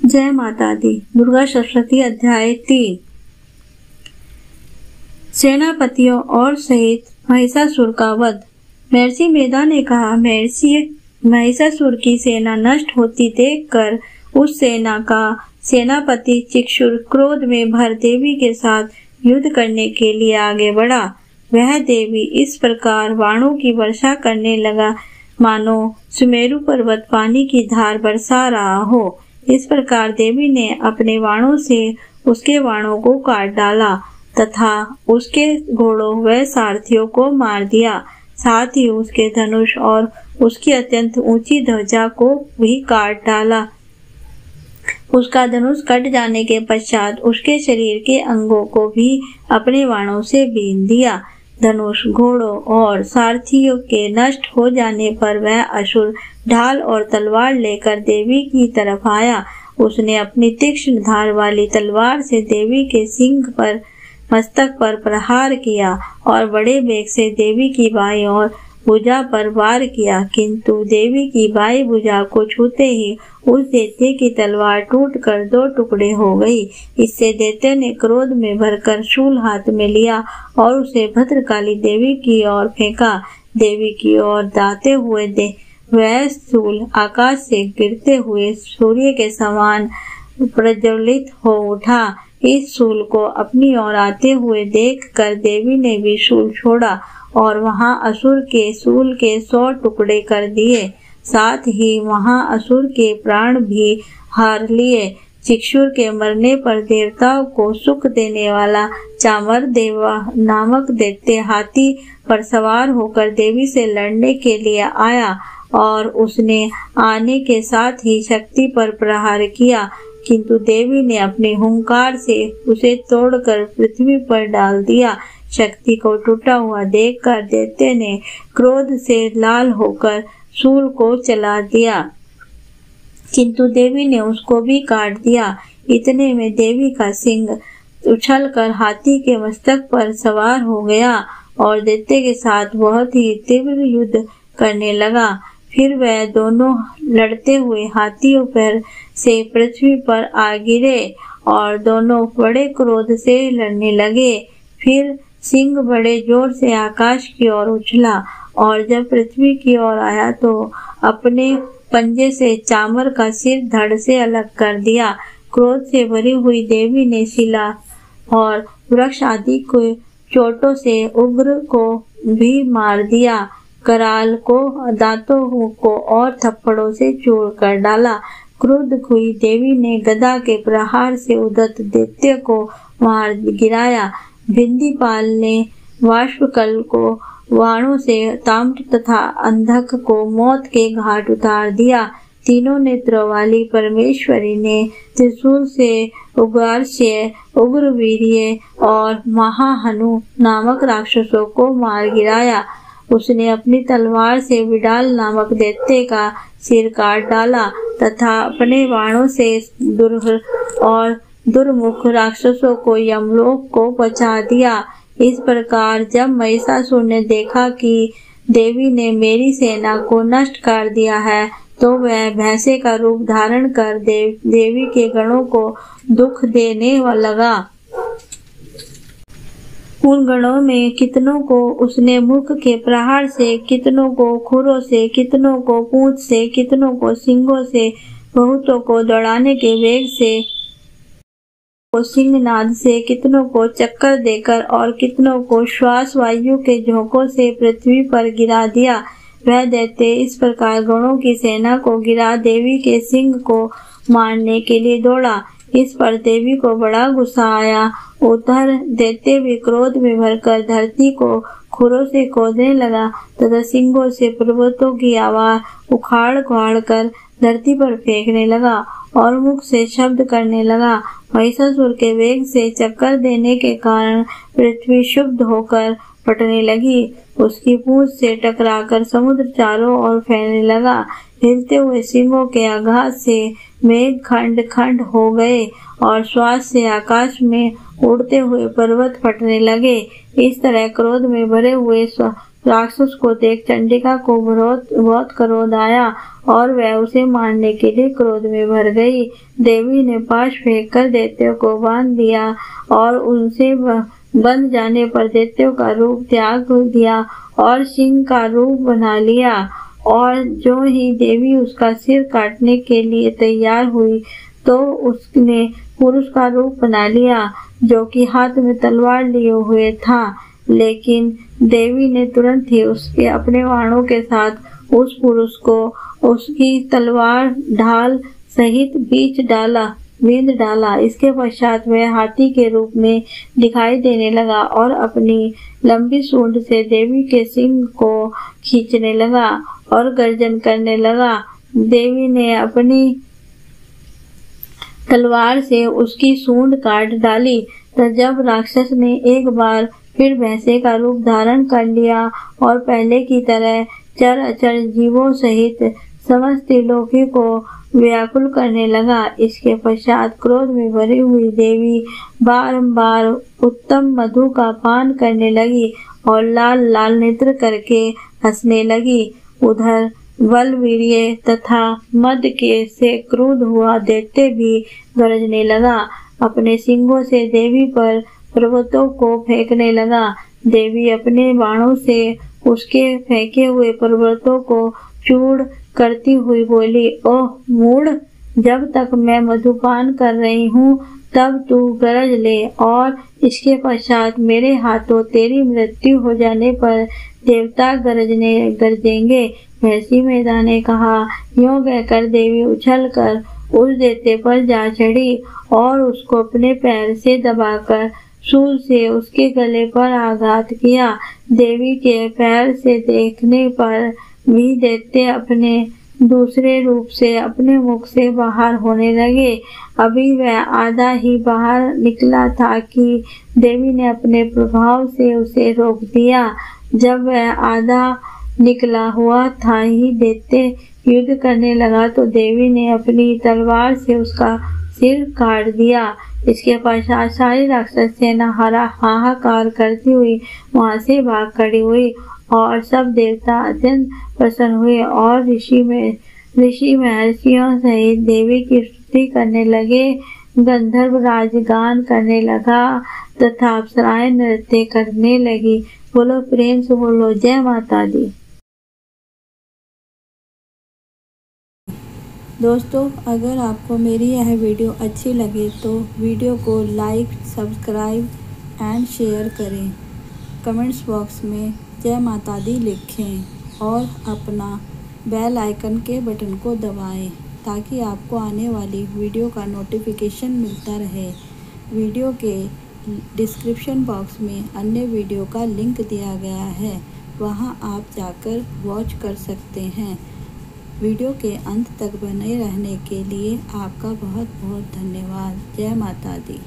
जय माता दी। दुर्गा सप्तशती अध्याय 3। सेनापतियों और सहित महिषासुर का वध। महर्षि मेधा ने कहा, महिषासुर की सेना नष्ट होती देखकर उस सेना का सेनापति चिक्षुर क्रोध में भर देवी के साथ युद्ध करने के लिए आगे बढ़ा। वह देवी इस प्रकार बाणों की वर्षा करने लगा मानो सुमेरु पर्वत पानी की धार बरसा रहा हो। इस प्रकार देवी ने अपने बाणों से उसके बाणों को काट डाला तथा उसके घोड़ों व सारथियों को मार दिया। साथ ही उसके धनुष और उसकी अत्यंत ऊंची ध्वजा को भी काट डाला। उसका धनुष कट जाने के पश्चात उसके शरीर के अंगों को भी अपने बाणों से बीन दिया। धनुष, घोड़ों और सारथियों के नष्ट हो जाने पर वह असुर ढाल और तलवार लेकर देवी की तरफ आया। उसने अपनी तीक्ष्ण धार वाली तलवार से देवी के सिंह पर मस्तक पर प्रहार किया और बड़े वेग से देवी की बाईं और भुजा पर वार किया, किंतु देवी की बाईं भुजा को छूते ही उस दैत्य की तलवार टूटकर 2 टुकड़े हो गई। इससे दैत्य ने क्रोध में भरकर शूल हाथ में लिया और उसे भद्रकाली देवी की ओर फेंका। देवी की ओर दाते हुए वह शूल आकाश से गिरते हुए सूर्य के समान प्रज्वलित हो उठा। इस शूल को अपनी ओर आते हुए देखकर देवी ने भी शूल छोड़ा और वहां असुर के शूल के 100 टुकड़े कर दिए। साथ ही वहां असुर के प्राण भी हार लिए। चिक्षुर के मरने पर देवताओं को सुख देने वाला चामर देवा नामक दैत्य हाथी पर सवार होकर देवी से लड़ने के लिए आया और उसने आने के साथ ही शक्ति पर प्रहार किया, किंतु देवी ने अपने हुंकार से उसे तोड़कर पृथ्वी पर डाल दिया। शक्ति को टूटा हुआ देखकर दैत्य ने क्रोध से लाल होकर शूल को चला दिया, किंतु देवी ने उसको भी काट दिया। इतने में देवी का सिंह उछलकर हाथी के मस्तक पर सवार हो गया और दैत्य के साथ बहुत ही तीव्र युद्ध करने लगा। फिर वह दोनों लड़ते हुए हाथियों पर से पृथ्वी पर आ गिरे और दोनों बड़े क्रोध से लड़ने लगे। फिर सिंह बड़े जोर से आकाश की ओर उछला और जब पृथ्वी की ओर आया तो अपने पंजे से चामर का सिर धड़ से अलग कर दिया। क्रोध से भरी हुई देवी ने शिला और वृक्ष आदि को चोटों से उग्र को भी मार दिया। कराल को, दांतों को और थप्पड़ों से चूर कर डाला। क्रुद्ध हुई देवी ने गदा के प्रहार से उद्धत दैत्य को मार गिराया। बिंदीपाल ने वाष्पकल को बाणों से ताम्र तथा अंधक को मौत के घाट उतार दिया। तीनों नेत्रों वाली परमेश्वरी ने त्रिशूल से उग्रास्य, उग्रवीर्य और महाहनु नामक राक्षसों को मार गिराया। उसने अपनी तलवार से विडाल नामक दैत्य का सिर काट डाला तथा अपने बाणों से दुर्ह और दुर्मुख राक्षसों को यमलोक को पहुंचा दिया। इस प्रकार जब महिषासुर ने देखा कि देवी ने मेरी सेना को नष्ट कर दिया है, तो वह भैंसे का रूप धारण कर देवी के गणों को दुख देने लगा। उन गणों में कितनों को उसने मुख के प्रहार से, कितनों को खुरों से, कितनों को पूंछ से, कितनों को सींगों से, बहुतों को दौड़ाने के वेग से, सिंहनाद से, कितनों को चक्कर देकर और कितनों को श्वास वायु के झोंकों से पृथ्वी पर गिरा दिया। वह दैत्य इस प्रकार गणों की सेना को गिरा देवी के सिंह को मारने के लिए दौड़ा। इस पर देवी को बड़ा गुस्सा आया। उधर दैत्य भी क्रोध में भरकर धरती को खुरों से खोदने लगा तथा सिंगों से पर्वतों की आवाज उखाड़ उखाड़ कर धरती पर फेंकने लगा और मुख से शब्द करने लगा। महिषासुर के वेग से चक्कर देने के कारण पृथ्वी क्षुब्ध होकर फटने लगी। उसकी पूंछ से टकराकर समुद्र चारों ओर फैलने लगा। हिलते हुए सिंगों के आघात से मेघ खंड खंड हो गए और श्वास से आकाश में उड़ते हुए पर्वत फटने लगे। इस तरह क्रोध में भरे हुए राक्षस को देख चंडिका को बहुत क्रोध आया और वह उसे मारने के लिए क्रोध में भर गई। देवी ने पाश फेंककर दैत्यों को बांध दिया और उनसे बंध जाने पर दैत्यों का रूप त्याग दिया और सिंह का रूप बना लिया। और जो ही देवी उसका सिर काटने के लिए तैयार हुई तो उसने पुरुष का रूप बना लिया जो कि हाथ में तलवार लिए हुए था। लेकिन देवी ने तुरंत ही उसके अपने बाणों के साथ उस पुरुष को उसकी तलवार ढाल सहित बींध डाला। इसके पश्चात वह हाथी के रूप में दिखाई देने लगा और अपनी लंबी सूंड से देवी के सिंह को खींचने लगा और गर्जन करने लगा। देवी ने अपनी तलवार से उसकी सूंड काट डाली। तो जब राक्षस ने एक बार फिर भैंसे का रूप धारण कर लिया और पहले की तरह चर अचर जीवों सहित समस्त त्रिलोकी को व्याकुल करने लगा। इसके पश्चात क्रोध में भरी हुई देवी बारंबार उत्तम मधु का पान करने लगी और लाल लाल नेत्र करके हंसने लगी। उधर बलवीर्य तथा मद के से क्रुद्ध हुआ दैत्य भी गरजने लगा। अपने सिंगों से देवी पर पर्वतों को फेंकने लगा। देवी अपने बाणों से उसके फेंके हुए पर्वतों को चूर करती हुई बोली, ओह मूढ़, जब तक मैं मधुपान कर रही हूँ तब तू गरज ले और इसके पश्चात मेरे हाथों तेरी मृत्यु हो जाने पर देवता गरजेंगे। महर्षि मेधा ने कहा। यों कहकर देवी उछलकर उस दैत्य पर जा चढ़ी और उसको अपने पैर से दबाकर शूल से उसके गले पर आघात किया। देवी के पैर से देखने पर भी दैत्य अपने दूसरे रूप से अपने मुख से बाहर होने लगे। अभी वह आधा ही बाहर निकला था कि देवी ने अपने प्रभाव से उसे रोक दिया। जब वह आधा निकला हुआ था ही दैत्य युद्ध करने लगा तो देवी ने अपनी तलवार से उसका सिर काट दिया। इसके पश्चात सारी राक्षस सेना हाहाकार करती हुई वहां से भाग खड़ी हुई और सब देवता अत्यंत प्रसन्न हुए और ऋषि महर्षियों सहित देवी की स्तुति करने लगे। गंधर्व राज गान करने लगा तथा अप्सराएं नृत्य करने लगी। बोलो प्रेम से बोलो जय माता दी। दोस्तों, अगर आपको मेरी यह वीडियो अच्छी लगे तो वीडियो को लाइक, सब्सक्राइब एंड शेयर करें। कमेंट्स बॉक्स में जय माता दी लिखें और अपना बेल आइकन के बटन को दबाएं ताकि आपको आने वाली वीडियो का नोटिफिकेशन मिलता रहे। वीडियो के डिस्क्रिप्शन बॉक्स में अन्य वीडियो का लिंक दिया गया है, वहां आप जाकर वॉच कर सकते हैं। वीडियो के अंत तक बने रहने के लिए आपका बहुत बहुत धन्यवाद। जय माता दी।